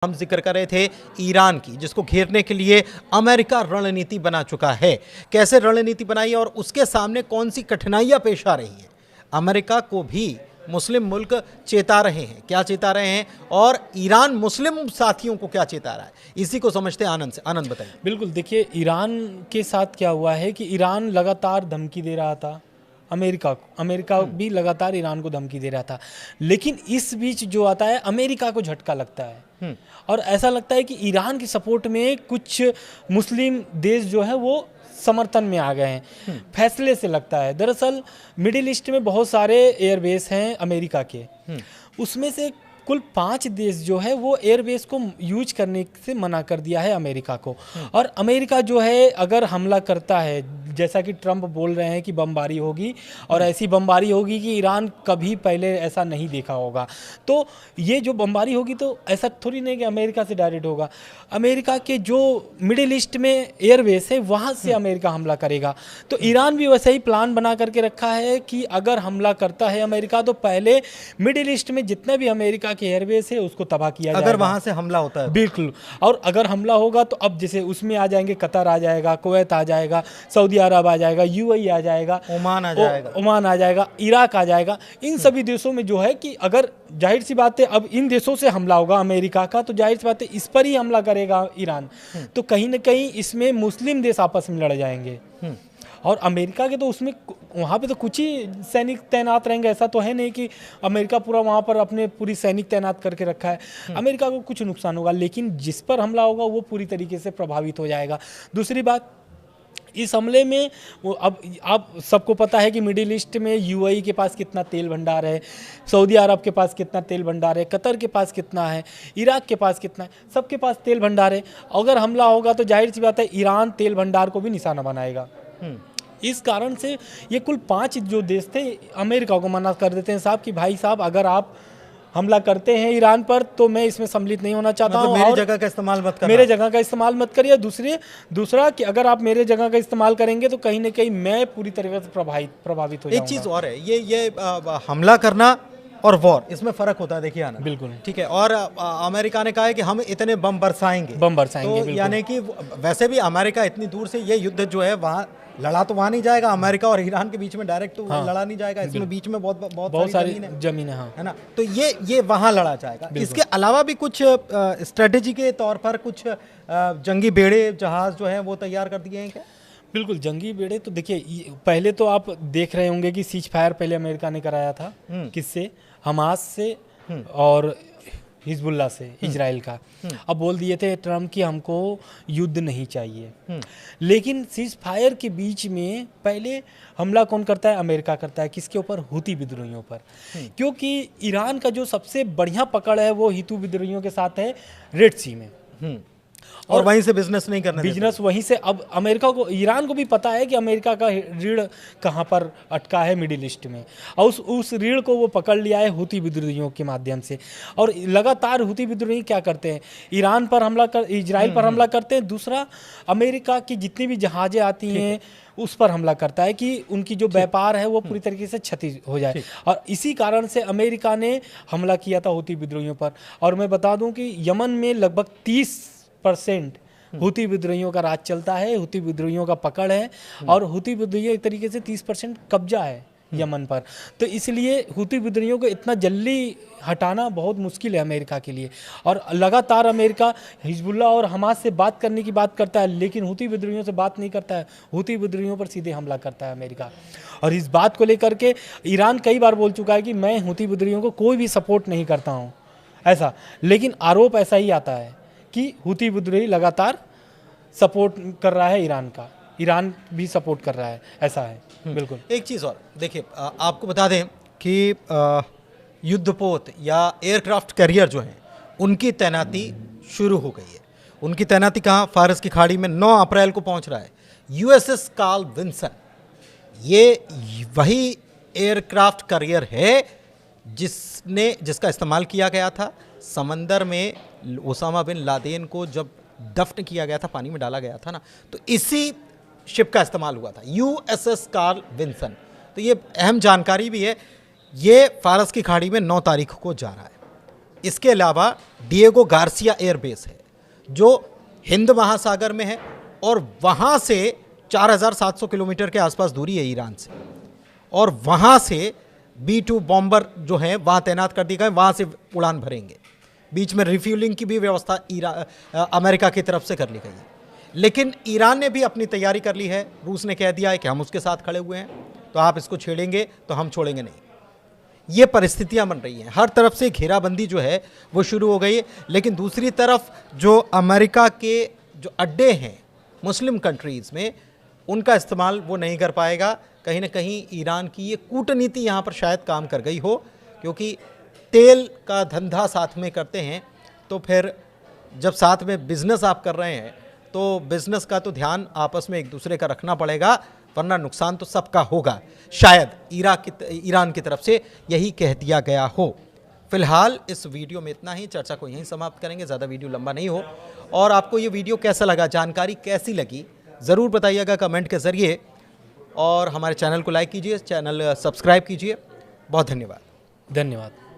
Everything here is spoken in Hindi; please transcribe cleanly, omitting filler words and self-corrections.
हम जिक्र कर रहे थे ईरान की, जिसको घेरने के लिए अमेरिका रणनीति बना चुका है। कैसे रणनीति बनाई और उसके सामने कौन सी कठिनाइयां पेश आ रही हैं। अमेरिका को भी मुस्लिम मुल्क चेता रहे हैं। क्या चेता रहे हैं और ईरान मुस्लिम साथियों को क्या चेता रहा है, इसी को समझते हैं आनंद से। आनंद बताइए। बिल्कुल, देखिए ईरान के साथ क्या हुआ है कि ईरान लगातार धमकी दे रहा था अमेरिका को। अमेरिका भी लगातार ईरान को धमकी दे रहा था, लेकिन इस बीच जो आता है अमेरिका को झटका लगता है और ऐसा लगता है कि ईरान की सपोर्ट में कुछ मुस्लिम देश जो है वो समर्थन में आ गए हैं। फैसले से लगता है। दरअसल मिडिल ईस्ट में बहुत सारे एयरबेस हैं अमेरिका के, उसमें से कुल 5 देश जो है वो एयरबेस को यूज करने से मना कर दिया है अमेरिका को। और अमेरिका जो है अगर हमला करता है, जैसा कि ट्रंप बोल रहे हैं कि बमबारी होगी और ऐसी बमबारी होगी कि ईरान कभी पहले ऐसा नहीं देखा होगा, तो ये जो बमबारी होगी तो ऐसा थोड़ी नहीं कि अमेरिका से डायरेक्ट होगा। अमेरिका के जो मिडिल ईस्ट में एयरबेस है वहाँ से अमेरिका हमला करेगा। तो ईरान भी वैसे ही प्लान बना करके रखा है कि अगर हमला करता है अमेरिका तो पहले मिडिल ईस्ट में जितने भी अमेरिका के एयरबेस है उसको तबाह किया जाएगा। अगर वहां से हमला होता है बिल्कुल। और अगर हमला होगा तो अब जैसे उसमें आ जाएंगे, कतर आ जाएगा, कुवैत आ जाएगा, सऊदी अरब आ जाएगा, यूएई आ जाएगा, ओमान आ जाएगा, इराक आ जाएगा। इन सभी देशों में जो है कि अगर जाहिर सी बात है अब इन देशों से हमला होगा अमेरिका का, तो जाहिर सी बात है इस पर ही हमला करेगा ईरान। तो कहीं ना कहीं इसमें मुस्लिम देश आपस में लड़ जाएंगे। और अमेरिका के तो उसमें वहाँ पे तो कुछ ही सैनिक तैनात रहेंगे। ऐसा तो है नहीं कि अमेरिका पूरा वहाँ पर अपने पूरी सैनिक तैनात करके रखा है। अमेरिका को कुछ नुकसान होगा, लेकिन जिस पर हमला होगा वो पूरी तरीके से प्रभावित हो जाएगा। दूसरी बात, इस हमले में वो अब सबको पता है कि मिडिल ईस्ट में यूएई के पास कितना तेल भंडार है, सऊदी अरब के पास कितना तेल भंडार है, कतर के पास कितना है, इराक के पास कितना है, सबके पास तेल भंडार है। अगर हमला होगा तो जाहिर सी बात है ईरान तेल भंडार को भी निशाना बनाएगा। इस कारण से ये कुल 5 जो देश थे अमेरिका को मना कर देते हैं साहब कि भाई साहब अगर आप हमला करते हैं ईरान पर तो मैं इसमें सम्मिलित नहीं होना चाहता हूँ। मेरी जगह का इस्तेमाल मत करना। मेरे जगह का इस्तेमाल मत करिए। दूसरा कि अगर आप मेरे जगह का इस्तेमाल करेंगे तो कहीं ना कहीं मैं पूरी तरीके से प्रभावित हो जाऊंगा। एक चीज और है, ये हमला करना और वॉर, इसमें फर्क होता है। देखिए आनंद, बिल्कुल ठीक है। और अमेरिका ने कहा है कि हम इतने बम बरसाएंगे तो यानी कि वैसे भी अमेरिका इतनी दूर से ये युद्ध जो है वहाँ लड़ा तो वहाँ नहीं जाएगा। अमेरिका और ईरान के बीच में डायरेक्ट तो लड़ा नहीं जाएगा। इसमें बीच में बहुत सारी जमीन है, है ना। तो ये वहाँ लड़ा जाएगा। इसके अलावा भी कुछ स्ट्रेटेजी के तौर पर कुछ जंगी बेड़े जहाज जो है वो तैयार कर दिए हैं क्या? बिल्कुल, जंगी बेड़े तो देखिए पहले तो आप देख रहे होंगे कि सीज फायर पहले अमेरिका ने कराया था। किससे? हमास से और हिजबुल्ला से, इजराइल का। अब बोल दिए थे ट्रम्प कि हमको युद्ध नहीं चाहिए। लेकिन सीज फायर के बीच में पहले हमला कौन करता है? अमेरिका करता है। किसके ऊपर? हुती विद्रोहियों पर। क्योंकि ईरान का जो सबसे बढ़िया पकड़ है वो हुती विद्रोहियों के साथ है रेड सी में। और वहीं से बिजनेस नहीं करना, बिजनेस वहीं से। अब अमेरिका को, ईरान को भी पता है कि अमेरिका का रीढ़ कहाँ पर अटका है, मिडिल ईस्ट में, और उस रीढ़ को वो पकड़ लिया है हुती विद्रोहियों के माध्यम से। और लगातार हुती विद्रोही क्या करते हैं? ईरान पर हमला इजराइल पर हमला करते हैं। दूसरा, अमेरिका की जितनी भी जहाज़ें आती हैं उस पर हमला करता है कि उनकी जो व्यापार है वो पूरी तरीके से क्षति हो जाए। और इसी कारण से अमेरिका ने हमला किया था हुती विद्रोहियों पर। और मैं बता दूं कि यमन में लगभग 30% हुती विद्रोहियों का राज चलता है, हुती विद्रोहियों का पकड़ है, और हुती विद्रोहियों एक तरीके से 30% कब्जा है यमन पर। तो इसलिए हुती विद्रोहियों को इतना जल्दी हटाना बहुत मुश्किल है अमेरिका के लिए। और लगातार अमेरिका हिजबुल्ला और हमास से बात करने की बात करता है, लेकिन हुती विद्रोहियों से बात नहीं करता है। हुती विद्रोहियों पर सीधे हमला करता है अमेरिका। और इस बात को लेकर के ईरान कई बार बोल चुका है कि मैं हुती विद्रोहियों को कोई भी सपोर्ट नहीं करता हूँ, ऐसा। लेकिन आरोप ऐसा ही आता है कि हुती विद्रोही लगातार सपोर्ट कर रहा है ईरान का, ईरान भी सपोर्ट कर रहा है, ऐसा है। बिल्कुल। एक चीज़ और देखिए, आपको बता दें कि युद्धपोत या एयरक्राफ्ट कैरियर जो हैं उनकी तैनाती शुरू हो गई है। उनकी तैनाती कहाँ? फारस की खाड़ी में 9 अप्रैल को पहुँच रहा है USS कार्ल विंसन। ये वही एयरक्राफ्ट कैरियर है जिसका इस्तेमाल किया गया था समंदर में ओसामा बिन लादेन को जब दफन किया गया था, पानी में डाला गया था ना, तो इसी शिप का इस्तेमाल हुआ था, USS कार्ल विंसन। तो ये अहम जानकारी भी है। ये फारस की खाड़ी में 9 तारीख को जा रहा है। इसके अलावा डिएगो गार्सिया एयरबेस है जो हिंद महासागर में है और वहाँ से 4700 किलोमीटर के आसपास दूरी है ईरान से, और वहाँ से B-2 बॉम्बर जो हैं वहाँ तैनात कर दिए गए, वहाँ से उड़ान भरेंगे। बीच में रिफ्यूलिंग की भी व्यवस्था अमेरिका की तरफ से कर ली गई है। लेकिन ईरान ने भी अपनी तैयारी कर ली है। रूस ने कह दिया है कि हम उसके साथ खड़े हुए हैं, तो आप इसको छेड़ेंगे तो हम छोड़ेंगे नहीं। ये परिस्थितियां बन रही हैं, हर तरफ से घेराबंदी जो है वो शुरू हो गई है। लेकिन दूसरी तरफ जो अमेरिका के जो अड्डे हैं मुस्लिम कंट्रीज़ में, उनका इस्तेमाल वो नहीं कर पाएगा। कहीं ना कहीं ईरान की ये कूटनीति यहाँ पर शायद काम कर गई हो, क्योंकि तेल का धंधा साथ में करते हैं, तो फिर जब साथ में बिजनेस आप कर रहे हैं तो बिजनेस का तो ध्यान आपस में एक दूसरे का रखना पड़ेगा, वरना नुकसान तो सबका होगा। शायद ईरान की तरफ से यही कह दिया गया हो। फिलहाल इस वीडियो में इतना ही, चर्चा को यहीं समाप्त करेंगे, ज़्यादा वीडियो लंबा नहीं हो। और आपको ये वीडियो कैसा लगा, जानकारी कैसी लगी, ज़रूर बताइएगा कमेंट के ज़रिए, और हमारे चैनल को लाइक कीजिए, चैनल सब्सक्राइब कीजिए। बहुत धन्यवाद। धन्यवाद।